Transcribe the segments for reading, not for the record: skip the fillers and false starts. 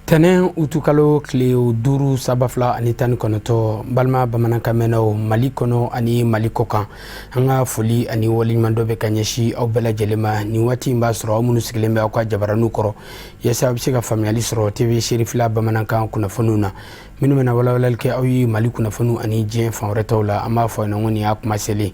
Tenen utukalo kile duru sabafla ani tan konoto balma bamananka menaw Mali kono ani Mali kokan anga foli ani woliɲuman be kanyeshi aw bela jelema ni wati mba soro munu sigilembe akwa jabaranu koro yesa bise ka famiyali soro TV Cherifla bamananka kunafonu na minu mena walawalal ke aw yi Mali kunafonu ani jien fanwretawla ama fo na ngoni akuma sele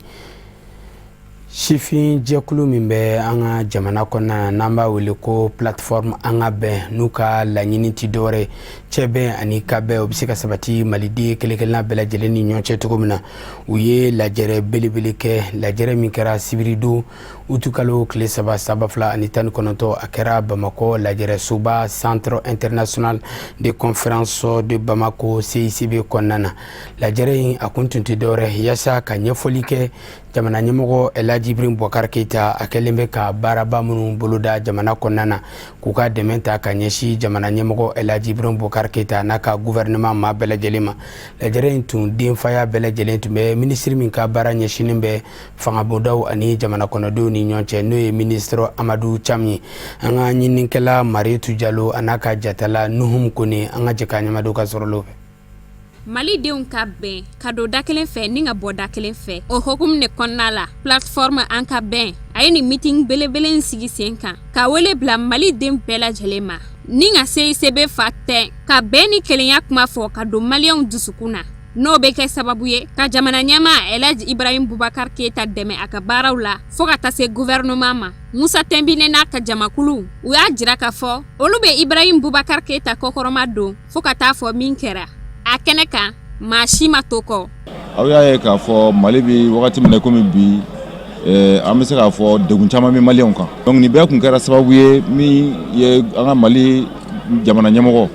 Shifin jekulu min bɛ an ka jamana kɔnɔna n'an b'a wele ko plateforme an ka bɛn n'u ka laɲini ti dɔwɛrɛ cɛ bɛn ani ka bɛn o bɛ se ka sabati maliden kelen-kelenna bɛɛ lajɛlen ni ɲɔgɔn cɛ cogo min na u ye lajɛrɛ belebele kɛ lajɛrɛ min kɛra sibirido utukalo tile saba fila ani tan ni kɔnɔntɔn a kɛra Bamako lajɛrɛ soba Centre International de Conférence de Bamako CICB kɔnɔna na lajɛrɛ in a kun tun tɛ dɔwɛrɛ yaasa ka ɲɛfɔli kɛ jamana ɲɛmɔgɔ Elhaji Boubacar Keita a kɛlen bɛ ka baaraba minnu boloda jamana kɔnɔna na k'u ka dɛmɛ ta ka ɲɛsin jamana ɲɛmɔgɔ Elhaji Boubacar Keita n'a ka gouvernement maa bɛɛ lajɛlen ma lajɛrɛ in tun denfaya bɛɛ lajɛlen tun bɛ ministre min ka baara ɲɛsinen bɛ fangabondaw ani jamana kɔnɔdenw ni ɲɔgɔn cɛ n'o ye ministre Amadou Cham ye an ka ɲininikɛla Mariétou Diallo a n'a ka jatala Nuhum Kone an ka jɛ ka ɲɛmadow ka sɔrɔ lo fɛ Mali denw ka bɛn ka don da kelen fɛ ni ka bɔ da kelen fɛ o hukumu de kɔnɔna la plateforme an ka bɛn a ye ni meeting belebele sigi sen kan ka wele bila Mali den bɛɛ lajɛlen ma ni ka CICB fa tɛ ka bɛn ni kelenya kuma fɔ ka don maliyɛnw dusukun na n'o bɛ kɛ sababu ye ka jamana ɲɛmaa Elhaji Boubacar Keita dɛmɛ a ka baaraw la fo ka taa se gouvernement ma Musa Tembine n'a ka jamakulu u y'a jira k'a fɔ olu bɛ Boubacar Keita kɔkɔrɔma don fo ka taa fɔ min kɛra a kɛnɛ kan maa si ma to kɔ aw y'a ye k'a fɔ Mali bi wagati min na komi bi an bɛ se k'a fɔ degun caman bɛ maliyɛnw kan donc nin bɛɛ kun kɛra sababu ye min ye an ka Mali jamana ɲɛmɔgɔ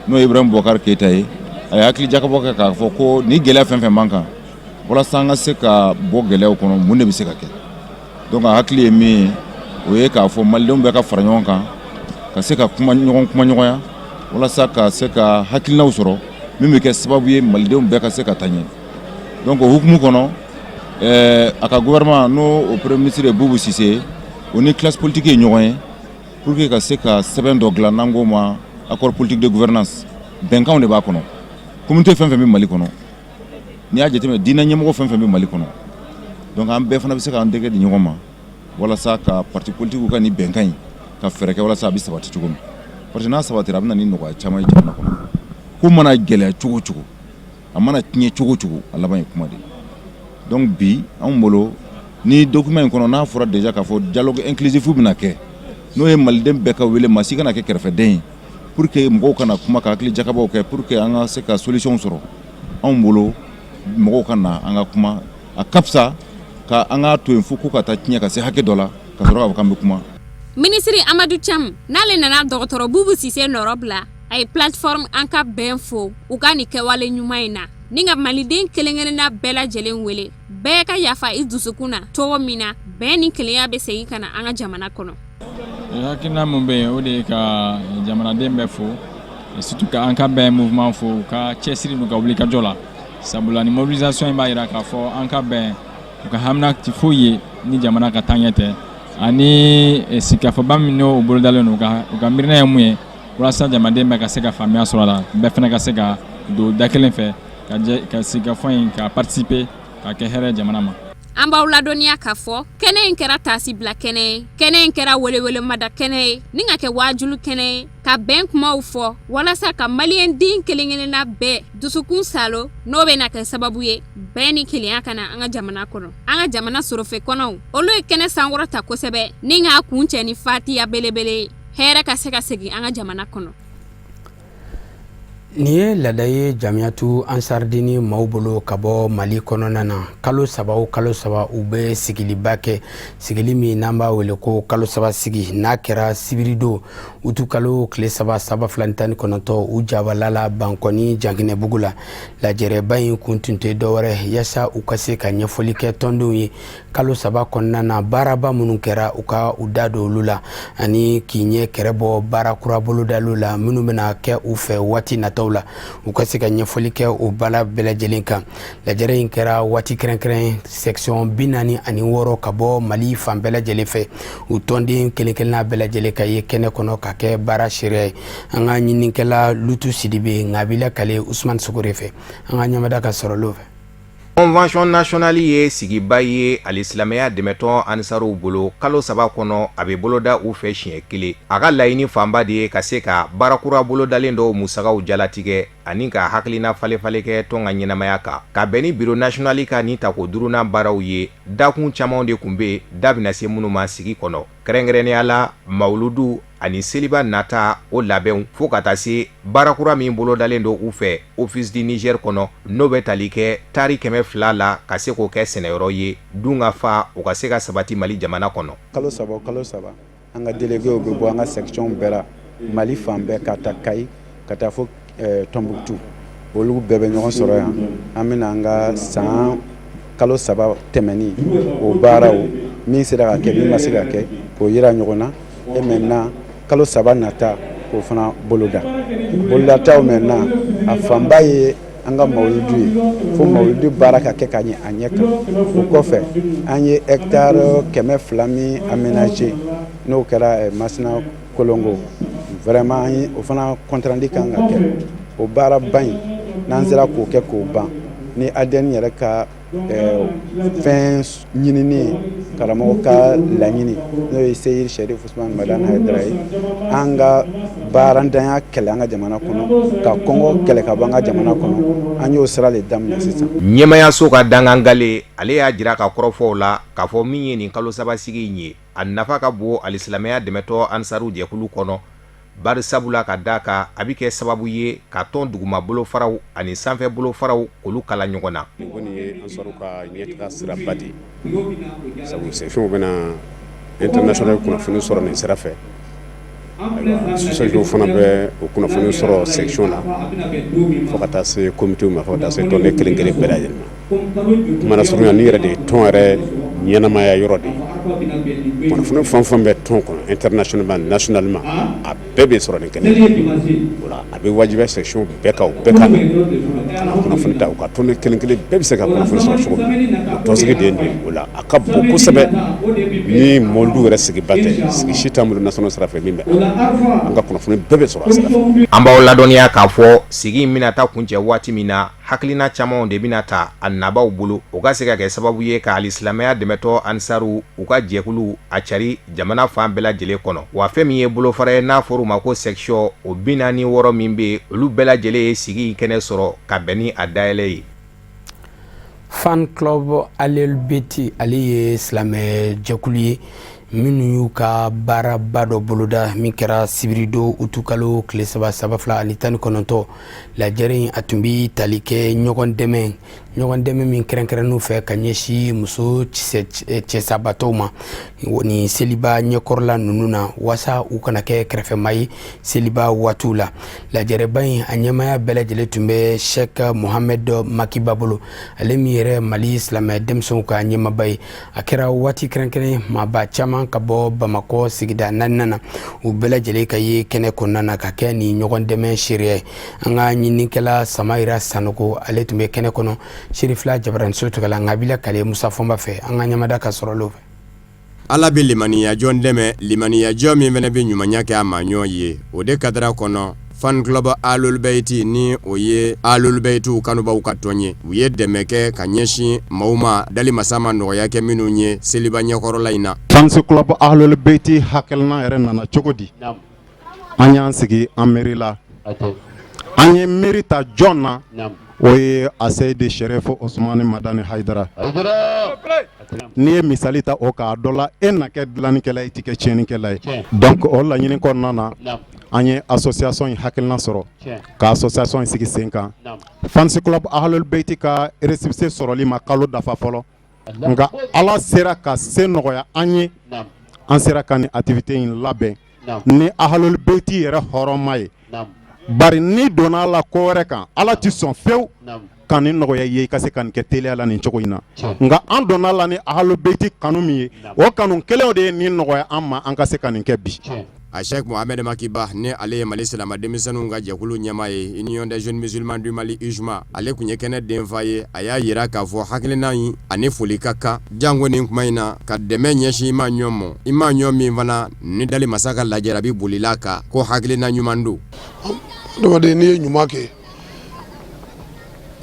n'o ye Boubacar Keita ye a ye hakili jakabɔ kɛ k'a fɔ ko ni gɛlɛya fɛn fɛn man kan walasa an ka se ka bɔ gɛlɛyaw kɔnɔ mun de bɛ se ka kɛ donc a hakili ye min ye o ye k'a fɔ malidenw bɛɛ ka fara ɲɔgɔn kan ka se ka kuma ɲɔgɔnya walasa ka se ka hakilinaw sɔrɔ min bɛ kɛ sababu ye malidenw bɛɛ ka se ka taa ɲɛ donc o hukumu kɔnɔ a ka gouvernement n'o o premier ministre Boubou Cissé o ni classe politique ye ɲɔgɔn ye pour que ka se ka sɛbɛn dɔ dilan n'an ko ma accord politique de gouvernance bɛnkanw de b'a kɔnɔ communauté fɛn fɛn bɛ Mali kɔnɔ n'i y'a jateminɛ diinɛ ɲɛmɔgɔ fɛn fɛn bɛ Mali kɔnɔ donc an bɛɛ fana bɛ se k'an dɛgɛ di ɲɔgɔn ma walasa ka parti politique ka ni bɛnkan in ka fɛɛrɛ kɛ walasa a bɛ sabati cogo min parce que n'a sabatira a bɛ na ni nɔgɔya caman ye jamana kɔnɔ ko mana gɛlɛya cogo cogo a mana tiɲɛ cogo cogo a laban ye kuma de donc bi anw bolo ni document in kɔnɔ n'a fɔra déjà k'a fɔ dialogue inclusif bɛna kɛ n'o ye maliden bɛɛ ka wele maa si kana kɛ kɛrɛfɛden ye pour que mɔgɔw kana kuma ka hakili jakabaw kɛ pour que an ka se ka solution sɔrɔ anw bolo mɔgɔw ka na an ka kuma a ka fisa ka an ka to yen fo ko ka taa tiɲɛ ka se hakɛ dɔ la ka sɔrɔ k'a fɔ k'an bɛ kuma ministre Amadou Cham n'ale nana dɔgɔtɔrɔ Boubou Cissé nɔrɔ bila a ye plateforme an ka bɛn fo u ka nin kɛwale ɲuman in na ni ka maliden kelen-kelenna bɛɛ lajɛlen wele bɛɛ ka yafa i dusukun na cogo min na bɛn ni kelenya bɛ segin ka na an ka jamana kɔnɔ hakilina mun bɛ yen o de ye ka jamanaden bɛɛ fo surtout ka an ka bɛn mouvement fo ka cɛsiri n'u ka wulikajɔ la sabula ni mobilisation in b'a jira k'a fɔ an ka bɛn u ka hamina ti foyi ye ni jamana ka taa ɲɛ tɛ ani sigikafɔba min n'o bolodalen don u ka miirina ye mun ye walasa jamanaden bɛɛ ka se ka faamuya sɔrɔ a la bɛɛ fana ka se ka don da kelen fɛ ka sigikafɔ in ka participer ka kɛ hɛrɛ jamana ma an b'aw ladɔnniya k'a fɔ kɛnɛ in kɛra taasi bila kɛnɛ ye kɛnɛ in kɛra welewelema kɛnɛ ye ni ka kɛ waajulu kɛnɛ ye ka bɛn kumaw fɔ walasa ka maliyɛn den kelen-kelenna bɛɛ dusukun salo n'o bɛ na kɛ sababu ye bɛn ni kelenya ka na an ka jamana kɔnɔ an ka jamana sorofɛ kɔnɔw olu ye kɛnɛ sankɔrɔta kosɛbɛ ni k'a kun cɛ ni fatiya belebele ye hɛrɛ ka se ka segin an ka jamana kɔnɔ Ni ye laada ye jamiyatu ansardini maaw bolo ka bɔ Mali kɔnɔna na kalo saba u bɛ sigiliba kɛ sigili min n'an b'a wele ko kalo saba sigi n'a kɛra sibirido utukalo tile saba fila ni tan ni kɔnɔntɔn u jabalala Bankɔni Janginɛbugu la lajɛrɛba in kun tun tɛ dɔwɛrɛ yaasa u ka se ka ɲɛfɔli kɛ tɔndenw ye kalo saba kɔnɔna na baaraba minnu kɛra u ka u da don olu la ani k'i ɲɛ kɛrɛ bɔ baara kura bolodaliw la minnu bɛna kɛ u fɛ waati nataw nataw la u ka se ka ɲɛfɔli kɛ o bala bɛɛ lajɛlen kan lajɛrɛ in kɛra waati kɛrɛnkɛrɛn section 46 ka bɔ Mali fan bɛɛ lajɛlen fɛ u tɔnden kelen-kelenna bɛɛ lajɛlen ka ye kɛnɛ kɔnɔ ka kɛ baara sariya ye an ka ɲininikɛla Lutu Sidibe Ngabila Kale Usman Sogore fɛ an ka ɲɛmada ka sɔrɔlo fɛ. Convention nationale ye sigiba ye alisilamɛya dɛmɛtɔn ansaruw bolo kalo 3 kɔnɔ a bɛ boloda u fɛ siɲɛ kelen a ka laɲini fanba de ye ka se ka baarakura bolodalen dɔw musagaw jalatigɛ ani ka hakilina fale-fale kɛ tɔn ka ɲɛnamaya kan ka bɛn ni bureau national ka ni tako durunan baaraw ye dakun caman de kun bɛ da bɛna se minnu ma sigi kɔnɔ kɛrɛnkɛrɛnnenya la mawuludu ani seliba nata o labɛnw fo ka taa se baarakura min bolodalen do u fɛ office du Niger kɔnɔ n'o bɛ tali kɛ tari 200 la ka se k'o kɛ sɛnɛyɔrɔ ye dun ka fa o ka se ka sabati Mali jamana kɔnɔ. Kalo saba an ka déléguéw bɛ bɔ an ka section bɛɛ la Mali fan bɛɛ ka taa Kayi ka taa fo Tombouctou olu bɛɛ bɛ ɲɔgɔn sɔrɔ yan an bɛna an ka san kalo 3 tɛmɛni o baaraw min sera ka kɛ min ma se ka kɛ k'o yira ɲɔgɔn na et maintenant kalo 3 nata k'o fana bolodataw maintenant a fanba ye an ka mawuludu ye fo mawuludu baara ka kɛ ka ɲɛ a ɲɛ kan o kɔfɛ an ye hectare 200 min aménagé n'o kɛra Masina Kolongo vraiment an ye o fana compte rendu kan ka kɛ o baara ba in n'an sera k'o kɛ k'o ban ni ADN yɛrɛ ka fɛn ɲinini karamɔgɔ ka laɲini n'o ye Seyid Sherif Usman Madani Haidara ye an ka baarantanya kɛlɛ an ka jamana kɔnɔ ka kɔngɔ kɛlɛ ka bɔ an ka jamana kɔnɔ an y'o sira de daminɛ sisan. Ɲɛmayaso ka dangangale ale y'a jira ka kɔrɔfɔw la k'a fɔ min ye nin kalo 3 sigi in ye a nafa ka bon alisilamɛya dɛmɛtɔ ansaru jɛkulu kɔnɔ bari sabula ka da kan a bɛ kɛ sababu ye ka tɔn duguma bolofaraw ani sanfɛ bolofaraw k'olu kala ɲɔgɔn na. Nin kɔni ye ansaru ka ɲɛtaga siraba de ye sabu section bɛna international kunnafoni sɔrɔ nin sira fɛ association fana bɛ o kunnafoni sɔrɔ section na fo ka taa se comité ma fo ka taa se tɔnden kelen-kelen bɛɛ lajɛlen ma kuma na surunya ni yɛrɛ de ye tɔn yɛrɛ ɲɛnamaya yɔrɔ de ye kunnafoni fɛn fɛn bɛ tɔn kɔnɔ internationalement nationalement a bɛɛ bɛ sɔrɔ nin kɛnɛ o la a bɛ wajibiya section bɛɛ kan o bɛɛ kan ka kunnafoni ta u ka tɔnden kelen-kelen bɛɛ bɛ se ka kunnafoni sɔrɔ cogo min o tɔnsigi de ye nin ye o la a ka bon kosɛbɛ ni mɔludu yɛrɛ sigiba tɛ sigi si t'an bolo national sira fɛ min bɛ an ka kunnafoni bɛɛ bɛ sɔrɔ a sira fɛ. An b'aw ladɔnniya k'a fɔ sigi in bɛna taa kuncɛ waati min na hakilina camanw de bɛna ta a nabaw bolo o ka se ka kɛ sababu ye ka alisilamɛya dɛmɛtɔ ansaru u ka jɛkulu a cari jamana fan bɛɛ lajɛlen kɔnɔ wa fɛn min ye bolofara ye n'a fɔra u ma ko section o 46 min bɛ olu bɛɛ lajɛlen ye sigi in kɛnɛ sɔrɔ ka bɛn ni a dayɛlɛ ye. Fan club Alelbeti ale ye silamɛ jɛkulu ye minnu y'u ka baaraba dɔ boloda min kɛra sibirido utukalo tile 3 ani 19 lajɛrɛ a tun bɛ tali kɛ ɲɔgɔn dɛmɛ min kɛrɛnkɛrɛnn'u fɛ ka ɲɛsin muso cɛsabatɔw ma ni seliba ɲɛkɔrɔla ninnu na wasa u kana kɛ kɛrɛfɛma ye seliba waatiw la lajɛrɛba in a ɲɛmaya bɛɛ lajɛlen tun bɛ Sheikh Mohamed Makiba bolo ale min yɛrɛ Mali silamɛ denmisɛnw ka ɲɛmaba ye a kɛra waati kɛrɛnkɛrɛn maaba caman ka bɔ Bamakɔ sigida 4 na u bɛɛ lajɛlen ka ye kɛnɛ kɔnɔna na ka kɛ ni ɲɔgɔn dɛmɛ sariya ye an ka ɲininikɛla Samayira Sanogo ale tun bɛ kɛnɛ kɔnɔ Cherifla Jabaranso tugala Ngabila Kale Musa Fɔnba fɛ an ka ɲamada ka sɔrɔ lo fɛ. Ala bɛ limaniya jɔn dɛmɛ limaniya jɔn min fana bɛ ɲumanya kɛ a ma ɲɔgɔn ye o de kadara kɔnɔ fan club Ahlul Bayti ni o ye Ahlul Baytu kanubaw ka tɔn ye u ye dɛmɛ kɛ ka ɲɛsin maaw ma dali masa ma nɔgɔya kɛ minnu ye seliba ɲɛkɔrɔla in na. Fan club Ahlul Bayti hakilina yɛrɛ nana cogo di an y'an sigi an miiri la an ye miiri ta jɔn na o ye Seyid Sherif Usman Madani Haidara n'i ye misali ta o k'a dɔ la e na kɛ dilannikɛla ye i tɛ kɛ tiɲɛnikɛla ye donc o laɲini kɔnɔna na an ye association in hakilina sɔrɔ ka association in sigi sen kan Fans club Ahlul Bayti ka récépissé sɔrɔli ma kalo dafa fɔlɔ nka Ala sera ka se nɔgɔya an ye an sera ka ni activité in labɛn ni Ahlul Bayti yɛrɛ hɔrɔnma ye bari ni donna la ko wɛrɛ kan Ala ti sɔn fewu ka ni nɔgɔya ye i ka se ka nin kɛ teliya la nin cogo in na nka an donna la ni Ahlul Bayti kanu min ye o kanu kelen de ye ni nɔgɔya an ma an ka se ka nin kɛ bi. a Sheikh Mohamed Makiba ne ale ye Mali silama denmisɛnninw ka jɛkulu ɲɛmaa ye Union des jeunes musulmans du Mali UJMA ale kun ye kɛnɛ denfa ye a y'a yira k'a fɔ hakilina in ani foli ka kan jango nin kuma in na ka dɛmɛ ɲɛsin ima ɲɔ mɔ ima ɲɔ min fana ni dali masa ka lajarabi bolila kan ko hakilina ɲuman don adamaden n'i ye ɲuman kɛ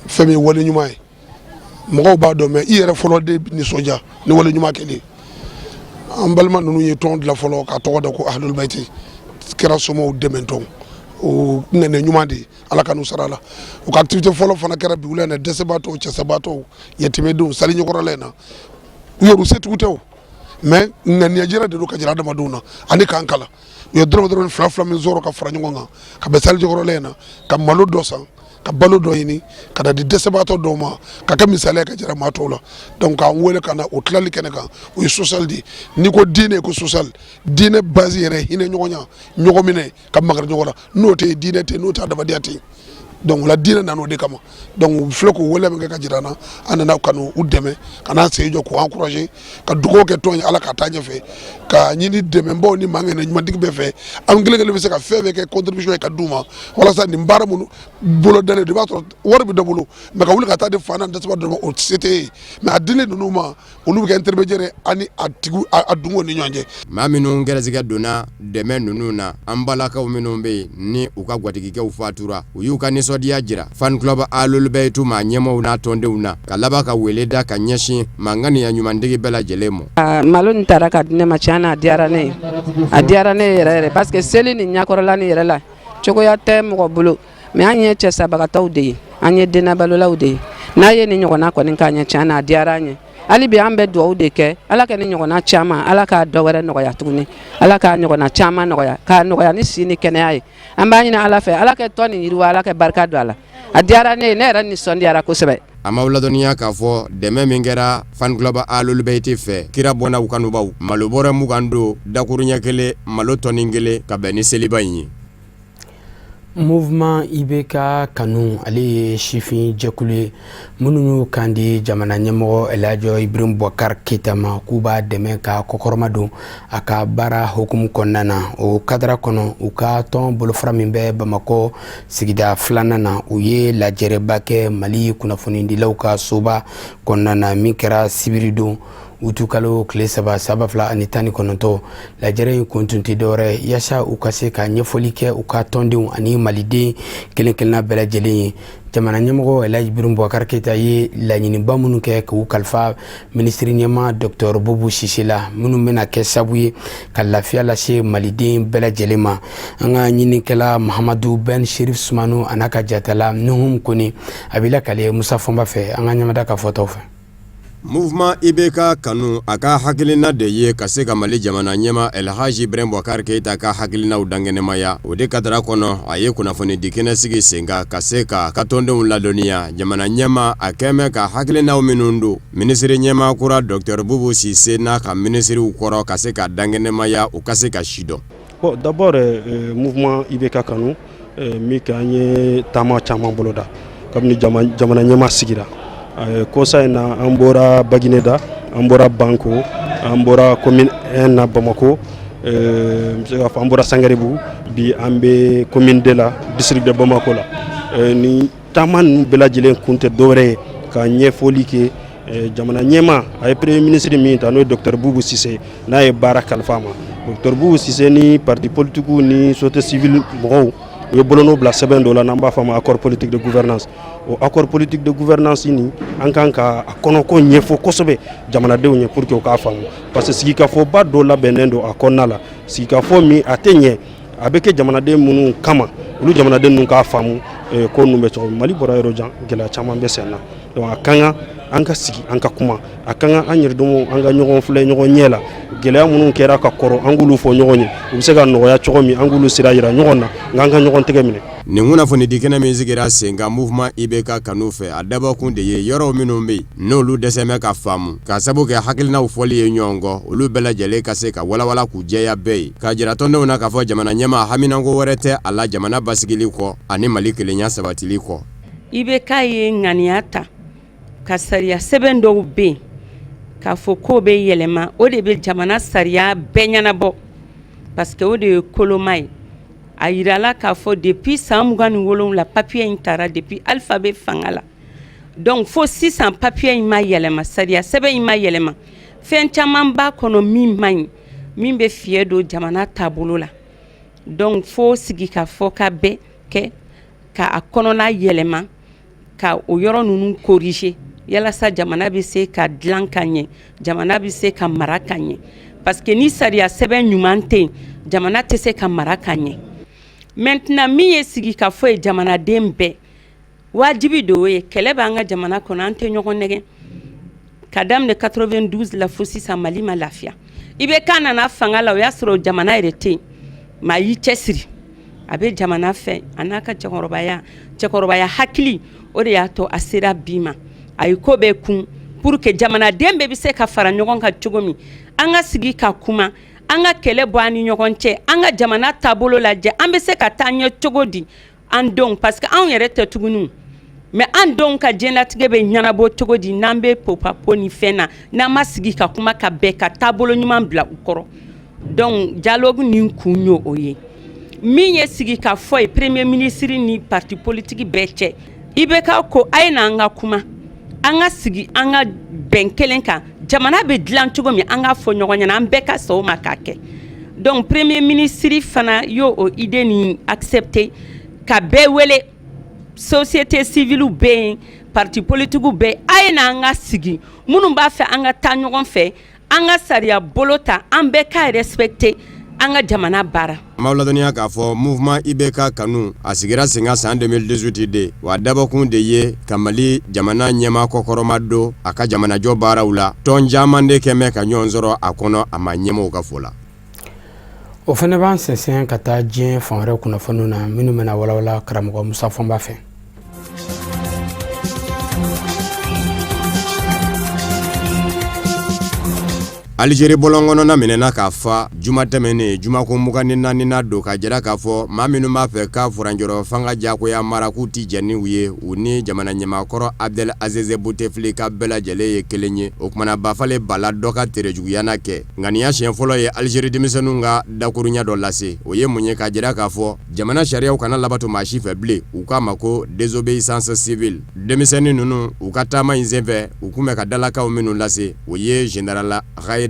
fɛn min ye wale ɲuman ye mɔgɔw b'a dɔn mɛ i yɛrɛ fɔlɔ de nisɔndiya ni wale ɲuman kɛli an balima ninnu ye tɔn dilan fɔlɔ ka tɔgɔ da ko ahlul bayti kɛra somɔgɔw dɛmɛtɔn o ŋɛnɛ ɲuman de ala ka n'u sara la u ka activité fɔlɔ fana kɛra bi wula in na dɛsɛbaatɔw cɛsabaatɔw yatimɛdenw saliɲɛkɔrɔla in na u yɛrɛ u setigiw tɛ o mais ŋaniyajɛrɛ de don ka jira adamadenw na ani k'an kala u ye dɔrɔmɛ fila min sɔrɔ ka fara ɲɔgɔn kan ka bɛn saliɲɛkɔrɔla in na ka malo dɔ san ka balo dɔ ɲini ka da di dɛsɛbaatɔ dɔw ma ka kɛ misaliya ka jira maa tɔw la donc k'an wele ka na o tilali kɛnɛ kan o ye social de n'i ko diinɛ ko social diinɛ base yɛrɛ hinɛ ɲɔgɔnya ɲɔgɔn minɛ ka magari ɲɔgɔn la n'o tɛ diinɛ tɛ n'o tɛ adamadenya tɛ donc la diinɛ nana o de kama donc u filɛ k'o wele min kɛ ka jira an na an nana ka n'u dɛmɛ ka n'an sen jɔ k'u encourager ka dugawu kɛ tɔn ye ala ka taa ɲɛfɛ ka ɲini dɛmɛbaw ni maa ŋɛnɛ ɲumantigi bɛɛ fɛ an kelen kelen bɛ se ka fɛn bɛɛ kɛ contribution ye ka d'u ma walasa nin baara minnu bolo dalen do i b'a sɔrɔ wari bɛ dɔ bolo mais ka wuli ka taa di fan na dɛsɛba dɔ ma o se tɛ ye mais a dilen ninnu ma olu bɛ kɛ intermédiaire ani a tigiw a dungo ni ɲɔgɔn cɛ maa minnu gɛrɛsɛgɛ donna dɛmɛ ninnu na an balakaw minnu bɛ yen ni u ka gwatigikɛw fatura u y'u ka nisɔndiya jira fan club Ahlul Baytu maa ɲɛmaw n'a tɔndenw na ka laban ka wele da ka ɲɛsin manganiya ɲumantigi bɛɛ lajɛlen ma malo nin taara ka di ne ma tiɲɛ na a diyara ne yɛrɛ yɛrɛ parce que seli ni ɲakɔrɔla ni yɛrɛ la cogoya tɛ mɔgɔ bolo mais an ye cɛsabagatɔw de ye an ye dennabalolaw de ye n'a ye ni ɲɔgɔnna kɔni k'a ɲɛ tiɲɛ na a diyara an ye hali bi an bɛ dugawu de kɛ ala ka ni ɲɔgɔnna caman ala k'a dɔ wɛrɛ nɔgɔya tuguni ala k'a ɲɔgɔnna caman nɔgɔya k'a nɔgɔya ni si ni kɛnɛya ye an b'a ɲini ala fɛ ala kɛ tɔn nin yiriwa ala kɛ barika don a la a diyara ne ye ne yɛrɛ nisɔndiyara kosɛbɛ a m'aw ladɔnniya k'a fɔ dɛmɛ min kɛra fan club Ahlul Bayti fɛ kira bɔnna u kanubaw malo bɔrɛ 20 don dakuru ɲɛ kelen malo tɔni kelen ka bɛn ni seliba in ye mouvement IBK kanu ale ye sifin jɛkulu ye minnu y'u kan di jamana ɲɛmɔgɔ Elhadji Ibrahim Boubacar Keita ma k'u b'a dɛmɛ ka kɔkɔrɔma don a ka baara hukumu kɔnɔna na o kadara kɔnɔ u ka tɔn bolofara min bɛ Bamakɔ sigida 2nan na u ye lajɛrɛba kɛ Mali kunnafonidilaw ka soba kɔnɔna na min kɛra sibiri don utukalo kile 7 lajɛrɛ in kun tun tɛ dɔwɛrɛ yaasa u ka se ka ɲɛfɔli kɛ u ka tɔndenw ani maliden kelen kelenna bɛɛ lajɛlen ye jamana ɲɛmɔgɔ Elhadji Ibrahim Boubacar Keita ye laɲiniba minnu kɛ k'u kalifa ministre ɲɛma Dr Boubou Cissé la minnu bɛna kɛ sabu ye ka lafiya lase maliden bɛɛ lajɛlen ma an ka ɲinikɛla Mahamadu Ben Sherif Sumano a n'a ka jatala Nuhum Kone a bɛ lakale Musa Fɔnba fɛ an ka ɲamada ka fɔtaw fɛ mouvement IBK kanu a ka hakilina de ye ka se ka Mali jamana ɲɛma Elhadji Ibrahim Boubacar Keita ka hakilinaw dangɛnɛmaya o de kadara kɔnɔ a ye kunnafoni di kɛnɛ sigi sen kan ka se ka tɔndenw ladɔnniya jamana ɲɛma a kɛmɛ ka hakilinaw minnu don ministre ɲɛma kura Dr Boubou Cissé n'a ka ministriw kɔrɔ ka se ka dangɛnɛmaya u ka se ka si dɔn bon d'abord mouvement IBK kanu min kɛ an ye taama caman boloda kabini jamana ɲɛma sigira kosa in na an bɔra Bagineda an bɔra Banko an bɔra commune 1 na Bamako n bɛ se k'a fɔ an bɔra Sangarebu bi an bɛ commune 2 la district de Bamako la ni taama ninnu bɛɛ lajɛlen kun tɛ dɔwɛrɛ ye ka ɲɛfɔli kɛ jamana ɲɛma a ye premier ministre min ta n'o ye Dr Boubou Cissé n'a ye baara kalifa ma Dr Boubou Cissé ni parti politique ni société civile mɔgɔw u ye bolonɔ bila sɛbɛn dɔ la n'an b'a fɔ a ma accord politique de gouvernance o accord politique de gouvernance ni an kan ka a kɔnɔko ɲɛfɔ kosɛbɛ jamanadenw ɲɛ pour que u k'a faamu parce que sigikafɔba dɔ labɛnnen don a kɔnɔna la sigikafɔ min a tɛ ɲɛ a bɛ kɛ jamanaden minnu kama olu jamanaden ninnu k'a faamu ko ninnu bɛ cogo min Mali bɔra yɔrɔ jan gɛlɛya caman bɛ sen na donc a kan ka an ka sigi an ka kuma a kan ka an yɛrɛdɔmɔ an ka ɲɔgɔn filɛ ɲɔgɔn ɲɛ la gɛlɛya minnu kɛra ka kɔrɔ an k'olu fɔ ɲɔgɔn ye u bɛ se ka nɔgɔya cogo min an k'olu sira yira ɲɔgɔn na nka an ka ɲɔgɔn tɛgɛ minɛ nin kunnafoni di kɛnɛ min sigira sen kan mouvement IBK kanu fɛ a dabɔkun de ye yɔrɔw minnu bɛ yen n'olu dɛsɛmɛ ka faamu ka sabu kɛ hakilinaw fɔli ye ɲɔgɔn kɔ olu bɛɛ lajɛlen ka se ka walawala k'u jɛya bɛɛ ye ka jira tɔndenw na k'a fɔ jamana ɲɛma haminanko wɛrɛ tɛ a la jamana basigili kɔ ani Mali kelenya sabatili kɔ IBK ye ŋaniya ta ka sariya sɛbɛn dɔw bɛ yen k'a fɔ ko bɛ yɛlɛma o de bɛ jamana sariya bɛɛ ɲɛnabɔ parce que o de ye koloma ye a yirala k'a fɔ depuis san 27 la papier in taara depuis Alpha bɛ fanga la donc fo sisan papier in ma yɛlɛma sariya sɛbɛn in ma yɛlɛma fɛn caman b'a kɔnɔ min man ɲi min bɛ fiɲɛ don jamana taabolo la donc fo sigi ka fɔ ka bɛɛ kɛ ka a kɔnɔna yɛlɛma ka o yɔrɔ ninnu corriger yalasa jamana bɛ se ka dilan ka ɲɛ jamana bɛ se ka mara ka ɲɛ parce que ni sariya sɛbɛn ɲuman tɛ yen jamana tɛ se ka mara ka ɲɛ maintenant min ye sigi ka fɔ ye jamanaden bɛɛ wajibi do ye kɛlɛ b'an ka jamana kɔnɔ an tɛ ɲɔgɔn nɛgɛn ka daminɛ 92 la fo sisan Mali ma lafiya i bɛ kan nana fanga la o y'a sɔrɔ jamana yɛrɛ tɛ yen maa y'i cɛsiri a bɛ jamana fɛ a n'a ka cɛkɔrɔbaya hakili o de y'a to a sera bi ma a ye ko bɛɛ kun pour que jamanaden bɛɛ bɛ se ka fara ɲɔgɔn kan cogo min an ka sigi ka kuma an ka kɛlɛ bɔ an ni ɲɔgɔn cɛ an ka jamana taabolo lajɛ an bɛ se ka taa ɲɛ cogo di an denw parce que anw yɛrɛ tɛ tuguni mais an denw ka diɲɛlatigɛ bɛ ɲɛnabɔ cogo di n'an bɛ popapo ni fɛn na n'an ma sigi ka kuma ka bɛn ka taabolo ɲuman bila u kɔrɔ donc dialogue ni kun y'o o ye min ye sigi ka fɔ ye premier ministre ni parti politique bɛɛ cɛ i bɛ ka ko a ye n'an ka kuma an ka sigi an ka bɛn kelen kan jamana bɛ dilan cogo min an ka fɔ ɲɔgɔn ɲɛna an bɛɛ ka sɔn o ma k'a kɛ donc premier ministre fana y'o o idée ni accepté ka bɛɛ wele société civile bɛ yen parti politique bɛ yen a ye n'an ka sigi minnu b'a fɛ an ka taa ɲɔgɔn fɛ an ka sariya bolo ta an bɛɛ ka respecté an ka jamana baara. Mawladoniya k'a fɔ mouvement IBK kanu a sigira sen kan san 2018 de wa dabɔkun de ye ka Mali jamana ɲɛma kɔkɔrɔma don a ka jamanajɔ baaraw la tɔn caman de kɛmɛ ka ɲɔgɔn sɔrɔ a kɔnɔ a ma ɲɛmɔgɔw ka fɔ la. O fana b'an sɛnsɛn ka taa diɲɛ fan wɛrɛ kunnafoniw na minnu bɛna walawala karamɔgɔ Musa Fɔnba fɛ. Algérie bolongono minɛna k'a fa juma tɛmɛnen juma ko 24 don ka jira k'a fɔ maa minnu b'a fɛ ka furanjɔrɔ fanga jagoya mara k'u ti jɛn ni u ye u ni jamana ɲɛmaakɔrɔ Abdel Aziz Bouteflika bɛɛ lajɛlen ye kelen ye o kumana Bafale Bala dɔ ka terejuguyana kɛ ŋaniya siɲɛ fɔlɔ ye Algérie denmisɛnninw ka dakurunya dɔ lase o ye mun ye ka jira k'a fɔ jamana sariyaw kana labato maa si fɛ bilen u k'a ma ko désobéissance civile denmisɛnnin ninnu u ka taama in senfɛ u kun bɛ ka dalakaw minnu lase o ye général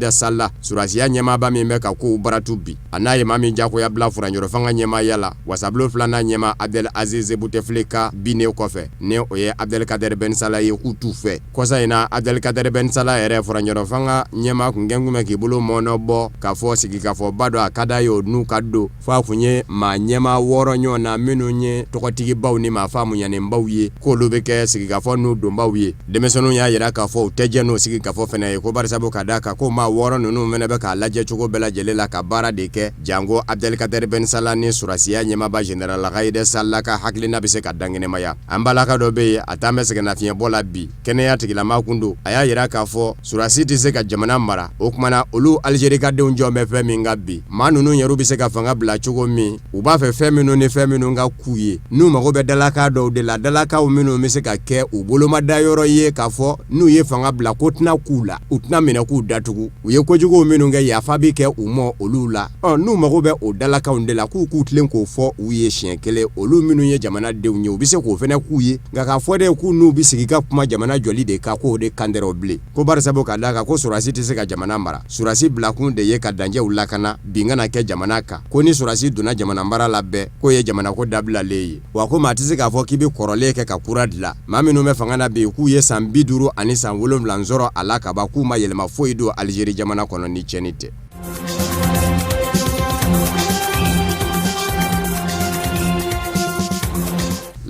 da sala surasiya ɲɛmaaba min bɛ ka kow baratu bi a n'a ye maa min jagoya bila furanjɔrɔ fanga ɲɛmaaya la wasabilo filanan ɲɛma Abdel Aziz Bouteflika binnen kɔfɛ ni o ye Abdelkader Ben Salah ye k'u t'u fɛ kɔsa in na Abdelkader Ben Salah yɛrɛ furanjɔrɔ fanga ɲɛma kun gɛn kun bɛ k'i bolo mɔnɔ bɔ k'a fɔ sigikafɔba dɔ a ka d'a ye o n'u ka don f'a kun ye maa ɲɛma 6 ɲɔgɔn na minnu ye tɔgɔtigibaw ni maa faamu ɲanenbaw ye k'olu bɛ kɛ sigikafɔ n'u donbaw ye denmisɛnninw y'a yira k'a fɔ u tɛ jɛ n'o sigikafɔ fɛnɛ ye ko barisabu ka d'a kan ko maa 6 ninnu fɛnɛ bɛ k'a lajɛ cogo bɛɛ lajɛlen la ka baara de kɛ jango Abdelkader Ben Salah ni surasiya ɲɛmaaba général Gaïdé Sall ka hakilina bɛ se ka dankɛnɛmaya an balaka dɔ bɛ yen a t'an bɛ sɛgɛnna fiɲɛ bɔ la bi kɛnɛya tigilamaa kun don a y'a yira k'a fɔ surasi tɛ se ka jamana mara o kumana olu Algérie ka denw jɔn bɛ fɛn min ka bi maa ninnu yɛrɛ bɛ se ka fanga bila cogo min u b'a fɛ fɛn minnu ni fɛn minnu ka k'u ye n'u mago bɛ dalaka dɔw de la dalakaw minnu bɛ se ka kɛ u bolomada yɔrɔ ye k'a fɔ n'u ye fanga bila ko tɛna k'u la u tɛna minɛ k'u datugu u ye kojugu minnu kɛ yafa bi kɛ u mɔ olu la n'u mago bɛ o dalakaw de la k'u tilen k'o fɔ u ye siɲɛ kelen olu minnu ye jamanadenw ye u bɛ se k'o fɛnɛ k'u ye nka k'a fɔ de k'u n'u bɛ sigi ka kuma jamana jɔli de kan k'o de kandɛrɛw bilen ko barisabu ka d'a kan ko surasi tɛ se ka jamana mara surasi bilakun de ye ka danjɛw lakana bin kana kɛ jamana kan ko ni surasi donna jamana mara la bɛɛ k'o ye jamana ko dabilalen ye wa ko maa tɛ se k'a fɔ k'i bɛ kɔrɔlen kɛ ka kura dilan maa minnu bɛ fanga na bi k'u ye san 50 ani san 70 sɔrɔ a la kaban k'u ma yɛlɛma foyi don Algérie jamana kɔnɔ ni cɛnni tɛ.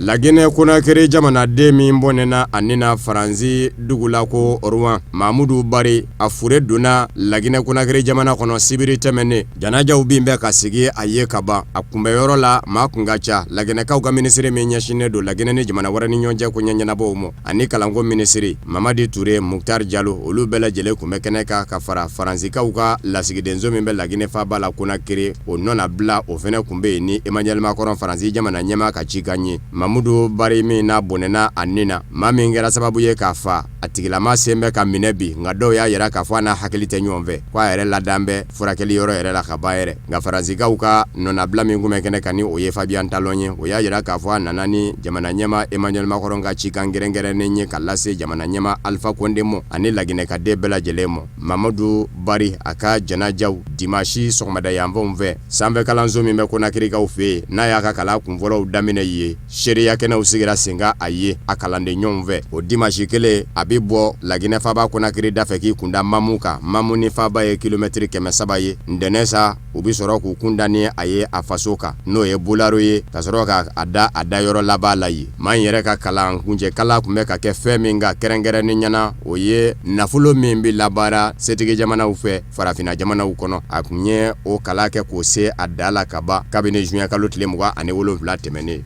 Laginɛ Konakiri jamanaden min bɔnɛna ani na Faransi dugula ko Rouen Mamudu Bari a fure donna Laginɛ Konakiri jamana kɔnɔ sibiri tɛmɛnen janajaw bin bɛ ka sigi a ye ka ban a kunbɛyɔrɔ la maa kun ka ca Laginɛkaw ka minisiri min ɲɛsinnen don Laginɛ ni jamana wɛrɛ ni ɲɔgɔn cɛ ko ɲɛnabɔw ma ani kalanko minisiri Mamadi Touré Muktar Diallo olu bɛɛ lajɛlen kun bɛ kɛnɛ kan ka fara Faransikaw ka lasigidenso min bɛ Laginɛ faaba la Konakiri o nɔna bila o fɛnɛ kun bɛ yen ni Emmanuel Macron Faransi jamana ɲɛmaa ka ci kan ye Mamudu Bari min n'a bɔnɛna a nin na maa min kɛra sababu ye k'a fa a tigilama sen bɛ ka minɛ bi nka dɔw y'a yira k'a fɔ a n'a hakili tɛ ɲɔgɔn fɛ ko a yɛrɛ ladan bɛ furakɛli yɔrɔ yɛrɛ la ka ban yɛrɛ nka faransikaw ka nɔnabila min kun bɛ kɛnɛ kan ni o ye Fabian Talon ye o y'a yira k'a fɔ a nana ni jamana ɲɛma Emmanuel Macron ka cikan gɛrɛngɛrɛnnen ye ka lase jamana ɲɛma Alpha Condé mo ani laginɛkaden bɛɛ lajɛlen mo Mamadou Bari a ka janajaw dimanche sɔgɔmada yanfanw fɛ sanfɛ kalanso min bɛ Konakirikaw fɛ yen n'a y'a ka kalan kunfɔlɔw daminɛ ye seereya kɛnɛw sigira senga a ye a kalanden ɲɔgɔnw fɛ o dimanche kelen a bɛ bɔ Laginɛ Faba Konakiri da fɛ k'i kunda Mamu kan Mamu ni Faba ye kilomɛtiri 300 ye Ndɛnɛsa u bɛ sɔrɔ k'u kunda ni a ye a faso kan n'o ye Bularo ye ka sɔrɔ ka a da yɔrɔ laban la ye maa in yɛrɛ ka kalan kuncɛkala tun bɛ ka kɛ fɛn min ka kɛrɛnkɛrɛnnen ɲɛna o ye nafolo min bɛ labaara setigi jamanaw fɛ farafinna jamanaw kɔnɔ a kun ye o kala kɛ k'o se a da la ka ban kabini juin kalo tile 27 tɛmɛnen.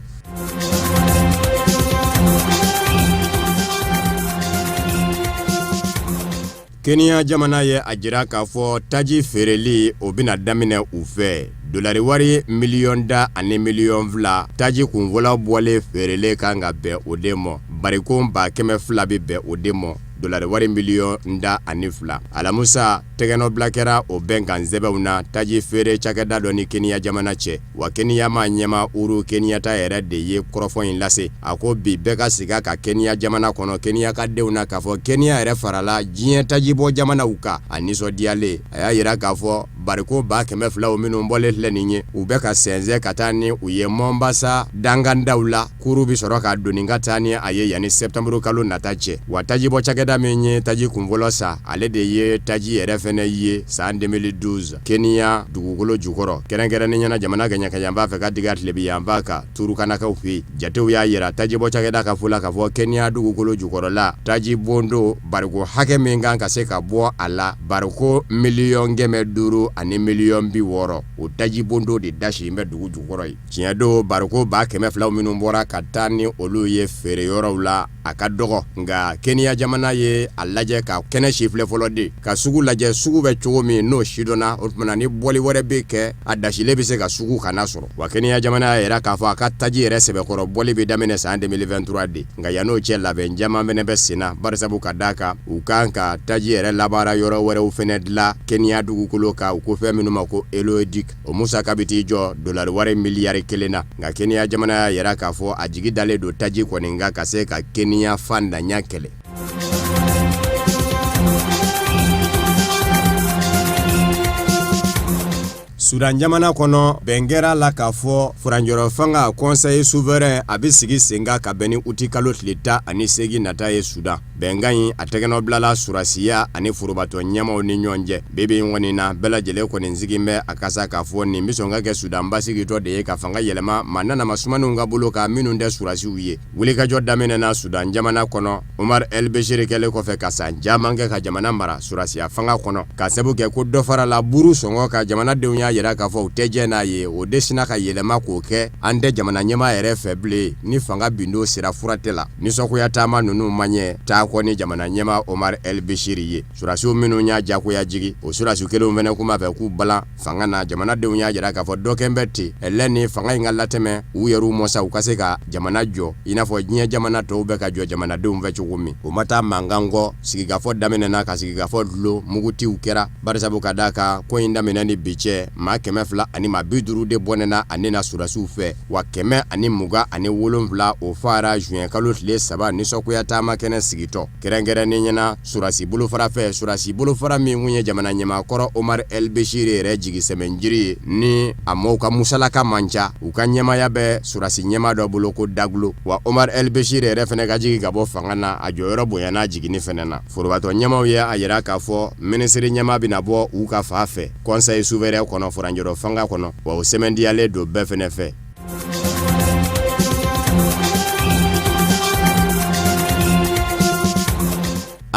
Kenya jamana ye a jira k'a fɔ taji feereli o bɛna daminɛ u fɛ dolari wari miliyɔn da ani miliyɔn 2 taji kunfɔlɔ bɔlen feerelen kan ka bɛn o de ma bariko 200,000 bɛ bɛn o de ma dolari wari miliyɔn da ani 2 alamusa tɛgɛnɔbila kɛra o bɛnkan sɛbɛnw na taji feere cakɛda dɔ ni Kenya jamana cɛ wa Kenya ma ɲɛma Uhuru Kenyatta yɛrɛ de ye kɔrɔfɔ in lase a ko bi bɛɛ ka siga ka Kenya jamana kɔnɔ Kenya ka denw na k'a fɔ Kenya yɛrɛ farala diɲɛ taji bɔ jamanaw kan a nisɔndiyalen a y'a yira k'a fɔ bariko 200,000 minnu bɔlen filɛ nin ye u bɛ ka sɛnsɛn ka taa ni u ye Mombasa dangandaw la kuru bi sɔrɔ ka doni ka taa ni a ye yanni septembre kalo nata cɛ wa taji bɔ cakɛda min ye taji kunfɔlɔ sa ale de ye taji yɛrɛ fɛnɛ ye san 2012 Kenya dugukolo jukɔrɔ kɛrɛnkɛrɛnnen ɲɛna jamana gɛɲɛkayanba fɛ ka diga tilebiyanba kan turukanakaw fɛ jatew y'a yira taji bɔ cakɛda ka fɔ la k'a fɔ Kenya dugukolo jukɔrɔ la taji bondo bariko hakɛ min kan ka se ka bɔ a la bariko miliyɔn 500 ani miliyɔn 60 o taji bondo de dasi bɛ dugu jukɔrɔ ye tiɲɛ do bariko 200,000 minnu bɔra ka taa ni olu ye feere yɔrɔw la a ka dɔgɔ nka Kenya jamana ye a lajɛ ka kɛnɛ sifilɛ fɔlɔ de ka sugu lajɛ sugu bɛ cogo min n'o sidɔnna o tumana ni bɔli wɛrɛ bɛ kɛ a dasilen bɛ se ka sugu kana sɔrɔ wa Kenya jamana yɛrɛ k'a fɔ a ka taji yɛrɛ sɛbɛkɔrɔ bɔli bɛ daminɛ san 2023 de nka yan'o cɛ labɛn caman fɛnɛ bɛ senna barisabu ka d'a kan u kan ka taji yɛrɛ labaara yɔrɔ wɛrɛw fɛnɛ dilan Kenya dugukolo kan u ko fɛn minnu ma ko Eloedic o musaka bɛ t'i jɔ dolari wari miliyari 1 na nka Kenya jamana yɛrɛ k'a fɔ a jigi dalen don taji kɔni kan ka se ka Kenya fandanya kɛlɛ. Sudan jamana kɔnɔ bɛnkɛra la k'a fɔ furanjɔrɔ fanga conseil souverain a bɛ sigi senga ka bɛn ni uti kalo tile 18 nata ye Sudan bɛnkan in a tɛgɛnɔ bilala surasiya ani forobatɔ ɲɛmaw ni ɲɔgɔn cɛ bebe kɔni na bɛɛ lajɛlen kɔni sigin bɛ a kasa k'a fɔ nin bɛ sɔn ka kɛ Sudan basigitɔ de ye ka fanga yɛlɛma maa nanama sumaninw ka bolo ka minnu tɛ surasiw ye wulikajɔ daminɛna Sudan jamana kɔnɔ Omar El Bashir kɛlen kɔfɛ ka san caman kɛ ka jamana mara surasiya fanga kɔnɔ ka sabu kɛ ko dɔ fara la buru sɔngɔ ka jamanadenw y'a yira k'a fɔ u tɛ jɛ n'a ye o desina ka yɛlɛma k'o kɛ an tɛ jamana ɲɛma yɛrɛ fɛ bilen ni fanga bindo sira furatɛ la nisɔngoya taama ninnu man ɲɛ taa kɔ ni jamana ɲɛma Omar El Bashir ye surasiw minnu y'a jagoya jigi o surasiw kelenw fɛnɛ kuma fɛ k'u balan fanga na jamanadenw y'a jira k'a fɔ dɔ kɛn bɛ ten ɛlɛ ni fanga in ka latɛmɛ u yɛrɛw mɔsa u ka se ka jamana jɔ i n'a fɔ diɲɛ jamana tɔw bɛ ka jɔ jamanadenw fɛ cogo min o ma taa mankan kɔ sigikafɔ daminɛna ka sigikafɔ dulon mugutiw kɛra barisabu ka d'a kan ko in daminɛ ni bi cɛ maa 200 ani maa 50 de bɔnɛna ani na surasiw fɛ wa 127 o fara juin kalo tile 3 nisɔngoya taama kɛnɛ sigitɔ kɛrɛnkɛrɛnnen ɲɛna surasi bolofara fɛ surasi bolofara min kun ye jamana ɲɛmakɔrɔ Omar El Bashir yɛrɛ jigi sɛmɛnjiri ye ni a mɔɔw ka musalaka man ca u ka ɲɛmaya bɛ surasi ɲɛma dɔ bolo ko Daglo wa Omar El Bashir yɛrɛ fɛnɛ ka jigi ka bɔ fanga na a jɔyɔrɔ bonyana jiginni fɛnɛ na forobatɔ ɲɛmaw ye a yira k'a fɔ minisiri ɲɛma bɛna bɔ u ka fa fɛ conseil souverain kɔnɔ furanjɔrɔ fanga kɔnɔ wa o sɛmɛndiyalen don bɛɛ fɛnɛ fɛ.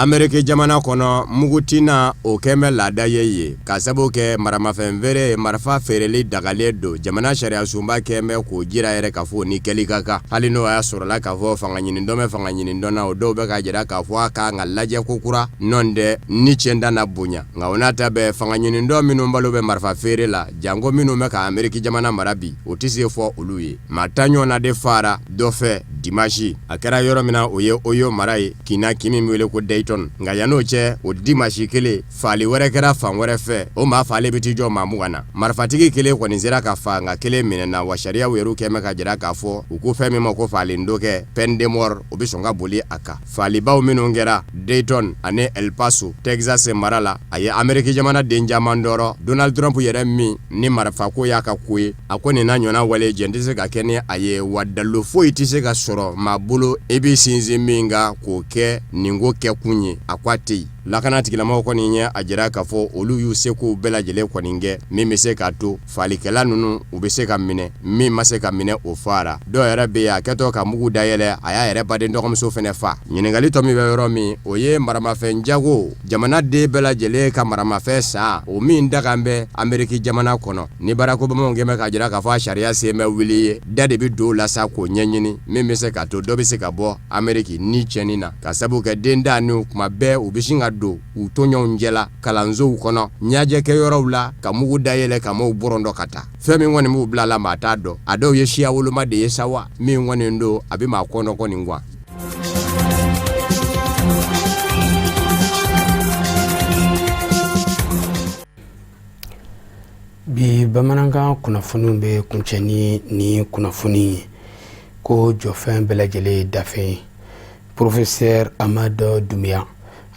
Amerike jamana kono mugutina o keme laada ye ka sabu ke maramafɛn vere marfa fereli dagale do jamana sharia sumba keme ko jira yɛrɛ ka fo ni keli ka kan hali n'o y'a sɔrɔla ka fɔ fanga ɲini dɔmɛ fanga ɲini dɔnna o dɔw bɛ ka jira ka fɔ a ka lajɛ kokura nɔndɛ ni cɛnda na bonya nka o n'a ta bɛɛ fanga ɲini dɔ minnu balo bɛ marfa feere la jango minnu bɛ ka Ameriki jamana mara bi o tɛ se fɔ olu ye maa ta ɲɔgɔnna de fara dɔ fɛ dimanche a kɛra yɔrɔ min na o ye Oyo mara ye kina kimi wele ko Dayton nka yan'o cɛ o dimanche kelen faali wɛrɛ kɛra fan wɛrɛ fɛ o maa faale bɛ ti jɔ maa mugan na marifatigi kelen kɔni sera ka fa nka kelen minɛna wa sariyaw yɛrɛ kɛmɛ ka jira k'a fɔ u ko fɛn min ma ko faalen dɔ kɛ peine de mort o bɛ sɔn ka boli a kan faalibaw minnu kɛra Dayton ani El Paso Texas mara la a ye Ameriki jamana den caman dɔrɔ Donald Trump yɛrɛ min ni marifako y'a ka ko ye a ko nin na ɲɔgɔnna wale jɛn tɛ se ka kɛ ni a ye wa dalo foyi tɛ se ka sɔrɔ maa bolo i bɛ sinsin min kan k'o kɛ nin ko kɛ kun ye a ko a tɛ yen lakana tigilamɔgɔw kɔni ye a jira k'a fɔ olu y'u seko bɛɛ lajɛlen kɔni kɛ min bɛ se k'a to faalikɛla ninnu u bɛ se ka minɛ min ma se ka minɛ o fara dɔw yɛrɛ bɛ yen a kɛtɔ ka mugu dayɛlɛ a y'a yɛrɛ baden dɔgɔmuso fana fa ɲininkali tɔ min bɛ yɔrɔ min o ye maramafɛn jago jamana den bɛɛ lajɛlen ka maramafɛn san o min dagan bɛ Ameriki jamana kɔnɔ ni Barack Obama kɛmɛ ka jira k'a fɔ a sariya sen bɛ wuli ye da de bɛ don o la sa k'o ɲɛɲini min bɛ se ka to dɔ bɛ se ka bɔ Ameriki ni cɛnni na ka sabu kɛ den da ni kuma bɛɛ u bɛ sin ka don u toɲɔgɔnw jɛla kalansow kɔnɔ ɲajɛkɛ yɔrɔw la ka mugu dayɛlɛ ka maaw bɔrɔndɔ ka taa fɛn min kɔni b'u bila la maa t'a dɔn a dɔw ye siya woloma de ye sa wa min kɔni don a bɛ maa kɔnɔ kɔni kuwa bi bamanankan kunnafoniw bɛ kuncɛni ni kunnafoni ye ko jɔfɛn bɛɛ lajɛlen dafe Professeur Amadu Dumbuya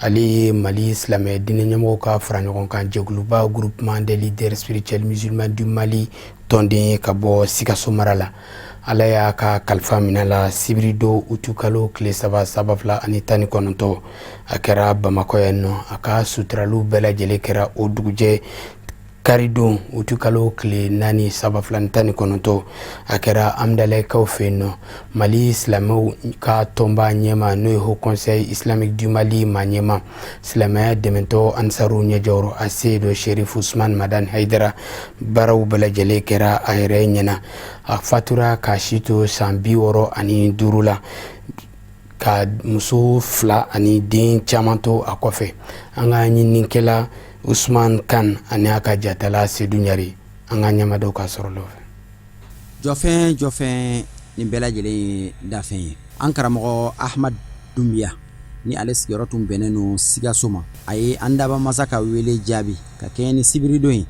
ale ye Mali silamɛ diinɛ ɲɛmɔgɔw ka fara ɲɔgɔn kan jɛkuluba groupement des leaders spirituels musulmans du Mali tɔnden ye ka bɔ Sikaso mara la ala y'a ka kalifa minɛ la sibirido utukalo tile 3 a kɛra Bamakɔ yan nɔ a ka suturaliw bɛɛ lajɛlen kɛra o dugujɛ karidon utukalo tile 4 a kɛra amdalaikaw fɛ yen nɔ Mali silamɛw ka tɔnba ɲɛma n'o ye Haut Conseil islamique du Mali ma ɲɛma silamɛya dɛmɛtɔ ansaru ɲɛjɔrɔ a se do Sherif Usman Madan Haidara baaraw bɛɛ lajɛlen kɛra a yɛrɛ ɲɛna a fatura ka si to san 65 la ka muso 2 ani den caman to a kɔfɛ an ka ɲininikɛla Usman Kan ani a ka jatala Sedu Ɲari an ka ɲɛmadaw ka sɔrɔ lɔfɛ jɔfɛn nin bɛɛ lajɛlen ye dafɛn ye an karamɔgɔ Ahmad Dumbuya ni ale sigiyɔrɔ tun bɛnnen no Sikaso ma a ye an daba masa ka wele jaabi ka kɛɲɛ ni sibirido ye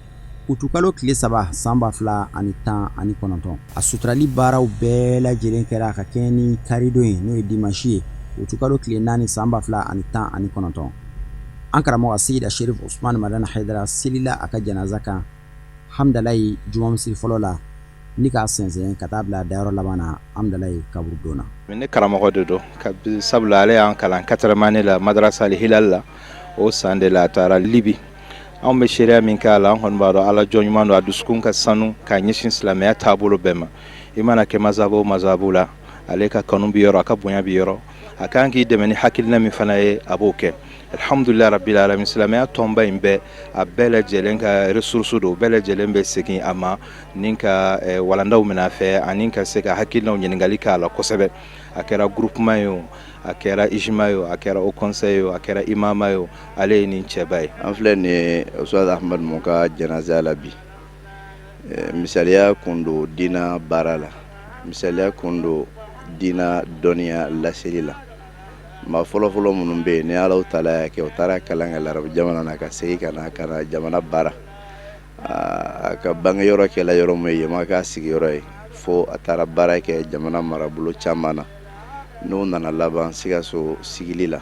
utukalo tile 3 san 2019 a suturali baaraw bɛɛ lajɛlen kɛra a ka kɛɲɛ ni karido ye n'o ye dimanche ye utukalo tile 4 san 2019 an karamɔgɔ Seyida Sherif Usman Madan Haidara selila a ka janaza kan hamdalayi jumamisiri fɔlɔ la ni k'a sɛnsɛn ka taa bila dayɔrɔ laban na hamdalayi kaburu donna ne karamɔgɔ de don sabula ale y'an kalan 80 la madrasa al hilal la o san de la a taara Libi anw bɛ seereya min kɛ a la an kɔni b'a dɔn ala jɔn ɲuman don a dusukun ka sanu k'a ɲɛsin silamɛya taabolo bɛɛ ma i mana kɛ mazabu la ale ka kanu bi yɔrɔ a ka bonya bi yɔrɔ a kan k'i dɛmɛ ni hakilina min fana ye a b'o kɛ alhamdulillah rabbil alamin silamɛya tɔnba in bɛɛ a bɛɛ lajɛlen ka ressource do bɛɛ lajɛlen bɛ segin a ma ni ka walandaw minɛ a fɛ ani ka se ka hakilinaw ɲininkali k'a la kosɛbɛ a kɛra groupement ye o a kɛra ijma ye o a kɛra au conseil ye o a kɛra imama ye o ale ye nin cɛba ye an filɛ nin ye Ustaz Ahmad mu ka janaza la bi misaliya kun do diina baara la misaliya kun do diina dɔnniya laseli la ma fɔlɔfɔlɔ minnu bɛ yen ni Alahu Taala y'a kɛ o taara kalan kɛ Larabu jamana na ka segin ka na jamana baara a ka bange yɔrɔ kɛla yɔrɔ min ye ma k'a sigiyɔrɔ ye fo a taara baara kɛ jamana marabolo caman na n'o nana laban Sikaso sigili la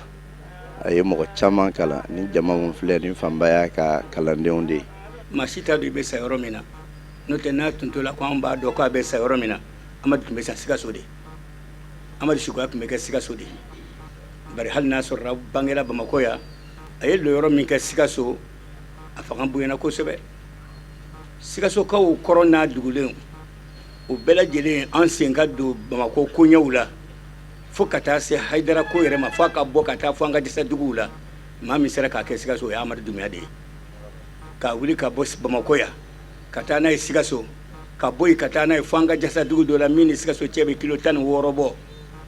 a ye mɔgɔ caman kalan ni jama mun filɛ ni fanba y'a ka kalandenw de ye maa si t'a dɔn i bɛ sa yɔrɔ min na n'o tɛ n'a tun t'o la ko an b'a dɔn k'a bɛ sa yɔrɔ min na Amadu tun bɛ sa Sikaso de Amadu Sukoya tun bɛ kɛ Sikaso de bari hali n'a sɔrɔla bangera Bamakɔ yan a ye yɔrɔ min kɛ Sikaso a fanga bonyana kosɛbɛ Sikasokaw kɔrɔ n'a dugulenw o bɛɛ lajɛlen an sen ka don Bamakɔ koɲɛw la fo ka taa se haidara ko yɛrɛ ma fo a ka bɔ ka taa fo an ka dɛsɛ duguw la maa min sera k'a kɛ Sikaso o ye Amadu Dunbiya de ye ka wuli ka bɔ Bamakɔ yan ka taa n'a ye Sikaso ka bɔ yen ka taa n'a ye fo an ka dɛsɛ dugu dɔ la min ni Sikaso cɛ bɛ kilo 16 bɔ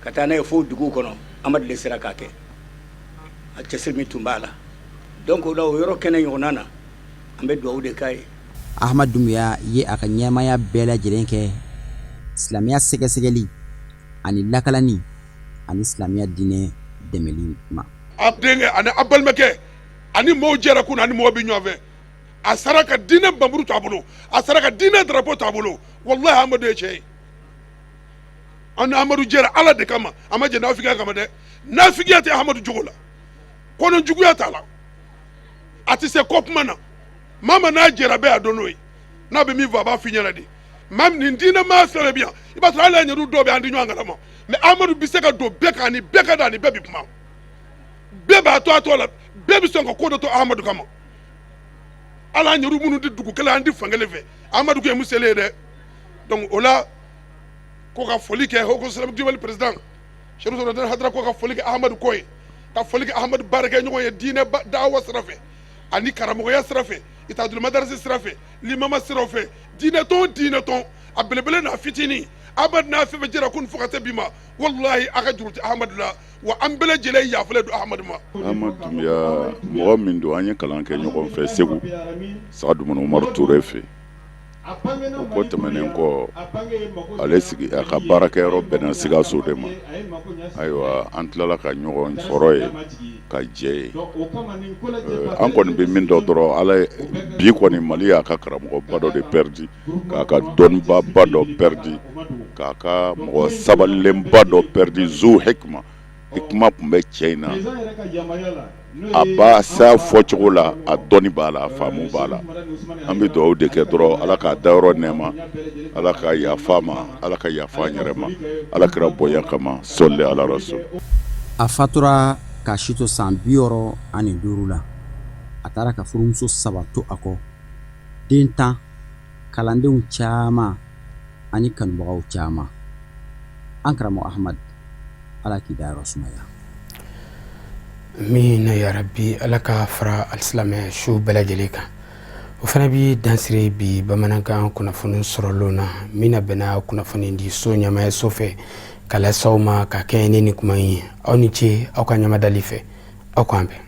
ka taa n'a ye fo duguw kɔnɔ Amadu de sera k'a kɛ a cɛsiri min tun b'a la donc o la o yɔrɔ kɛnɛ ɲɔgɔnna na an bɛ dugawu de k'a ye. Ahmad Doumbouya ye a ka ɲɛmaya bɛɛ lajɛlen kɛ silamɛya sɛgɛsɛgɛli ani lakalani ani silamɛya diinɛ dɛmɛli ma. A denkɛ ani a balimakɛ ani mɔɔw jɛra kun ani mɔɔw bɛ ɲɔgɔn fɛ a sara ka diinɛ banburu t'a bolo a sara ka diinɛ drapeau t'a bolo wallahi Amadu ye cɛ ye ani Amadu jɛra Ala de kama a ma jɛ nafigiya kama dɛ nafigiya tɛ Amadu jogo la kɔnɔ juguya t'a la a tɛ se kɔ kuma na maa n'a jɛra bɛɛ y'a dɔn n'o ye n'a bɛ min fɔ a b'a f'i ɲɛna de maa nin diinɛ maa fɛn bɛ yan i b'a sɔrɔ hali a ɲɛru dɔw bɛ an di ɲɔgɔn kalama mais Amadu bɛ se ka don bɛɛ kan ani bɛɛ ka da ani bɛɛ bɛ kuma bɛɛ b'a to a tɔ la bɛɛ bɛ sɔn ka ko dɔ to Amadu kama ala an ɲɛru minnu di dugu kelen an di fan kelen fɛ Amadu ko ye mun selen ye dɛ donc o la ko ka foli kɛ Haut Conseil du président Cheikh Ousmane Hadara ko ka foli kɛ Amadu ko ye ka foli kɛ Amadu baarakɛ ɲɔgɔn ye diinɛ da'awa sira fɛ ani karamɔgɔya sira fɛ itadul madarasi sira fɛ limama sira fɛ diinɛ tɔn a belebele n'a fitinin Amadu n'a fɛn fɛn jɛra kun fo ka se bi ma wallahi a ka juru tɛ Amadu la wa an bɛɛ lajɛlen yafalen don Amadu ma. Amadu Doumbouya mɔgɔ min don an ye kalan kɛ ɲɔgɔn fɛ Segu Sagadumuni Umaru Ture fɛ o ko tɛmɛnen kɔ ale sigi a ka baarakɛyɔrɔ bɛnna Sikaso de ma ayiwa an tilala ka ɲɔgɔn sɔrɔ ye ka jɛ ye an kɔni bɛ min dɔn dɔrɔn ala bi kɔni Mali y'a ka karamɔgɔba dɔ de pɛridi k'a ka dɔnnibaba dɔ pɛridi k'a ka mɔgɔ sabalilenba dɔ pɛridi Zu Hikma Hikma tun bɛ cɛ in na a b'a sa fɔcogo la a dɔnni b'a la a faamu b'a la an bɛ dugawu de kɛ dɔrɔn ala k'a dayɔrɔ nɛɛma ala ka yafa ma ala ka yafa an yɛrɛ ma ala kɛra bonya kama sɔli ala rasul. A fatura k'a si to san 65 la a taara ka furumuso 3 to a kɔ den 10 kalandenw caman ani kanubagaw caman an karamɔgɔ Ahmad ala k'i dayɔrɔ sumaya. Min ya rabbi ala ka fara alisilame su bɛɛ lajɛlen kan o fana bi dansiri bi bamanankan kunnafoni sɔrɔlen na min na bɛnna kunnafoni di so ɲamaya so fɛ kalasaw ma ka kɛɲɛ ni kuma ye aw ni ce aw ka ɲamadali fɛ aw k'an bɛn.